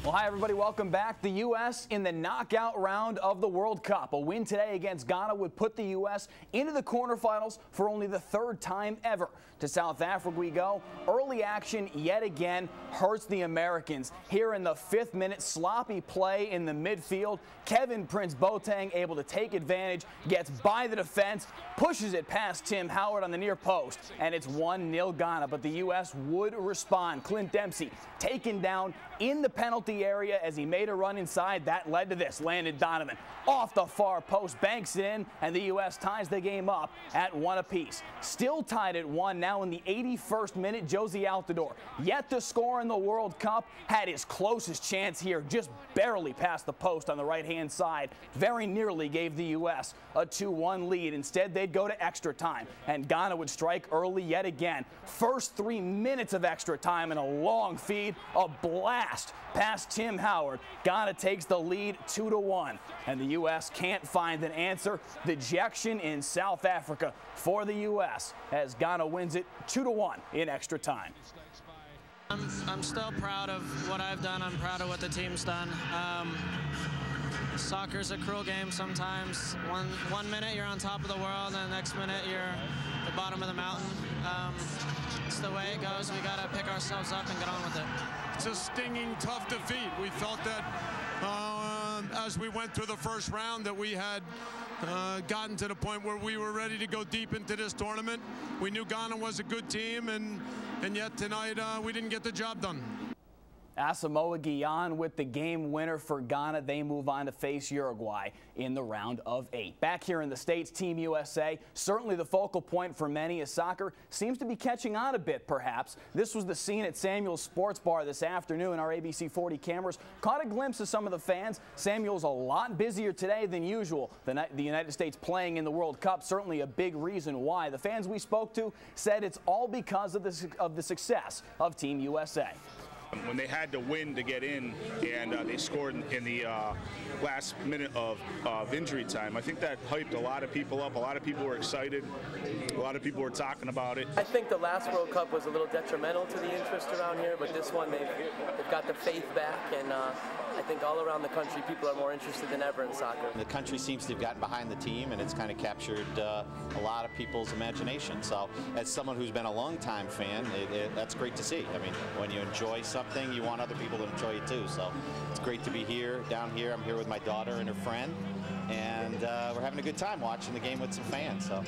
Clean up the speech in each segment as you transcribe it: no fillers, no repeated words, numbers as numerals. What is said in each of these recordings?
Well, hi, everybody. Welcome back. The U.S. in the knockout round of the World Cup. A win today against Ghana would put the U.S. into the quarterfinals for only the third time ever. To South Africa we go. Early action yet again hurts the Americans. Here in the 5th minute, sloppy play in the midfield. Kevin Prince Boateng able to take advantage, gets by the defense, pushes it past Tim Howard on the near post, and it's 1-0 Ghana. But the U.S. would respond. Clint Dempsey taken down in the penalty area as he made a run inside. That led to this. Landon Donovan off the far post, banks it in, and the U.S. ties the game up at 1 apiece. Still tied at 1 now in the 81st minute. Josie Altidore, yet to score in the World Cup, had his closest chance here, just barely past the post on the right-hand side. Very nearly gave the U.S. a 2-1 lead. Instead, they'd go to extra time, and Ghana would strike early yet again. First 3 minutes of extra time and a long feed, a blast past Tim Howard. Ghana takes the lead 2-1, and the U.S. can't find an answer. Dejection in South Africa for the U.S. as Ghana wins it 2-1 in extra time. I'm still proud of what I've done. I'm proud of what the team's done. Soccer's a cruel game sometimes. One minute you're on top of the world, and the next minute you're at the bottom of the mountain. It's the way it goes. We got to pick ourselves up and get on with it. It's a stinging, tough defeat. We felt that as we went through the first round that we had gotten to the point where we were ready to go deep into this tournament. We knew Ghana was a good team, and yet tonight we didn't get the job done. Asamoah Gyan with the game winner for Ghana. They move on to face Uruguay in the round of 8. Back here in the States, Team USA, certainly the focal point for many as soccer seems to be catching on a bit, perhaps. This was the scene at Samuel's Sports Bar this afternoon. Our ABC 40 cameras caught a glimpse of some of the fans. Samuel's a lot busier today than usual. The United States playing in the World Cup, certainly a big reason why. The fans we spoke to said it's all because of the success of Team USA. When they had to win to get in, and they scored in the last minute of injury time, I think that hyped a lot of people up. A lot of people were excited. A lot of people were talking about it. I think the last World Cup was a little detrimental to the interest around here, but this one they've got the faith back, and I think all around the country people are more interested than ever in soccer. The country seems to have gotten behind the team, and it's kind of captured a lot of people's imagination. So as someone who's been a long-time fan, that's great to see. I mean, when you enjoy something, you want other people to enjoy it too. So it's great to be here, down here. I'm here with my daughter and her friend, and we're having a good time watching the game with some fans. So.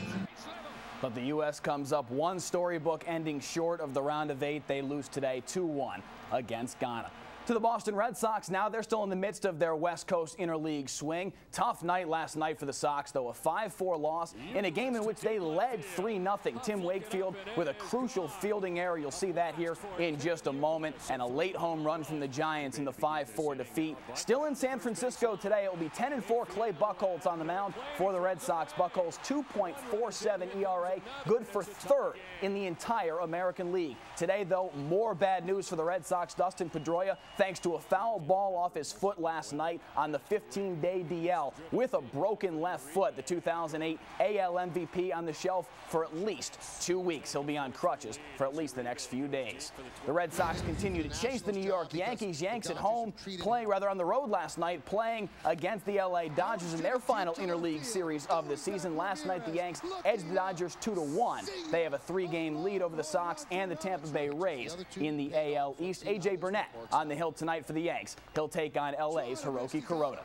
But the U.S. comes up one storybook ending short of the round of 8. They lose today 2-1 against Ghana. To the Boston Red Sox now. They're still in the midst of their West Coast interleague swing. Tough night last night for the Sox, though. A 5-4 loss in a game in which they led 3-0. Tim Wakefield with a crucial fielding error. You'll see that here in just a moment. And a late home run from the Giants in the 5-4 defeat. Still in San Francisco today. It will be 10-4 Clay Buchholz on the mound for the Red Sox. Buchholz 2.47 ERA. Good for 3rd in the entire American League. Today, though, more bad news for the Red Sox. Dustin Pedroia, thanks to a foul ball off his foot last night on the 15-day DL with a broken left foot. The 2008 AL MVP on the shelf for at least 2 weeks. He'll be on crutches for at least the next few days. The Red Sox continue to chase the New York Yankees. Yanks at home, on the road last night, playing against the LA Dodgers in their final interleague series of the season. Last night, the Yanks edged the Dodgers 2-1. They have a 3-game lead over the Sox and the Tampa Bay Rays in the AL East. A.J. Burnett on the hill tonight for the Yanks. He'll take on LA's Hiroki Kuroda.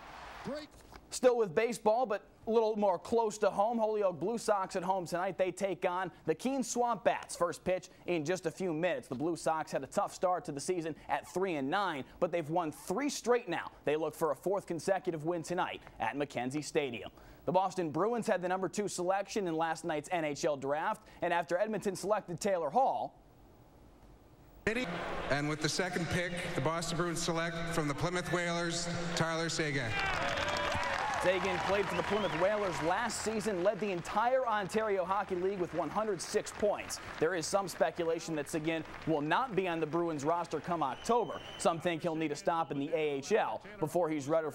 Still with baseball, but a little more close to home. Holyoke Blue Sox at home tonight. They take on the Keene Swamp Bats. First pitch in just a few minutes. The Blue Sox had a tough start to the season at 3-9, but they've won 3 straight now. They look for a 4th consecutive win tonight at McKenzie Stadium. The Boston Bruins had the number 2 selection in last night's NHL draft, and after Edmonton selected Taylor Hall, and with the 2nd pick, the Boston Bruins select from the Plymouth Whalers, Tyler Seguin. Seguin played for the Plymouth Whalers last season, led the entire Ontario Hockey League with 106 points. There is some speculation that Seguin will not be on the Bruins roster come October. Some think he'll need a stop in the AHL before he's ready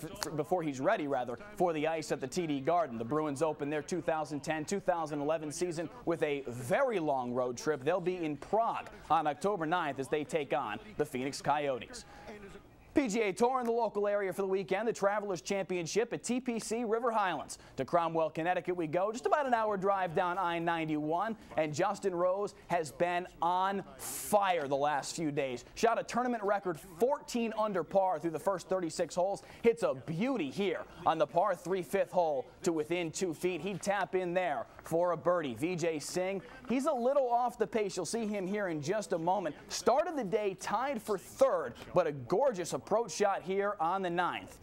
for the ice at the TD Garden. The Bruins open their 2010-2011 season with a very long road trip. They'll be in Prague on October 9th as they take on the Phoenix Coyotes. PGA Tour in the local area for the weekend. The Travelers Championship at TPC River Highlands. To Cromwell, Connecticut we go. Just about an hour drive down I-91. And Justin Rose has been on fire the last few days. Shot a tournament record 14 under par through the first 36 holes. Hits a beauty here on the par 3 fifth hole to within 2 feet. He'd tap in there for a birdie. Vijay Singh, he's a little off the pace. You'll see him here in just a moment. Started the day tied for third, but a gorgeous approach shot here on the 9th.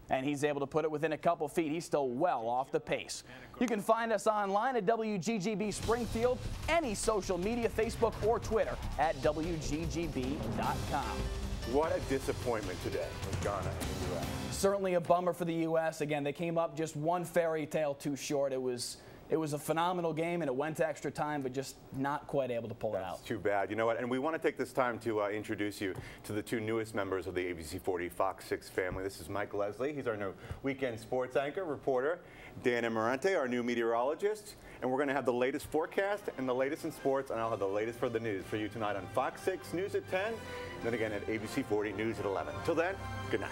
And he's able to put it within a couple feet. He's still well off the pace. You can find us online at WGGB Springfield, any social media, Facebook or Twitter at WGGB.com. What a disappointment today with Ghana and the U.S. Certainly a bummer for the U.S. Again, they came up just one fairy tale too short. It was a phenomenal game, and it went to extra time, but just not quite able to pull it out. Too bad. You know what? And we want to take this time to introduce you to the 2 newest members of the ABC 40 Fox 6 family. This is Mike Leslie. He's our new weekend sports anchor, reporter. Dan Amarante, our new meteorologist. And we're going to have the latest forecast and the latest in sports, and I'll have the latest for the news for you tonight on Fox 6 News at 10, and then again at ABC 40 News at 11. Till then, good night.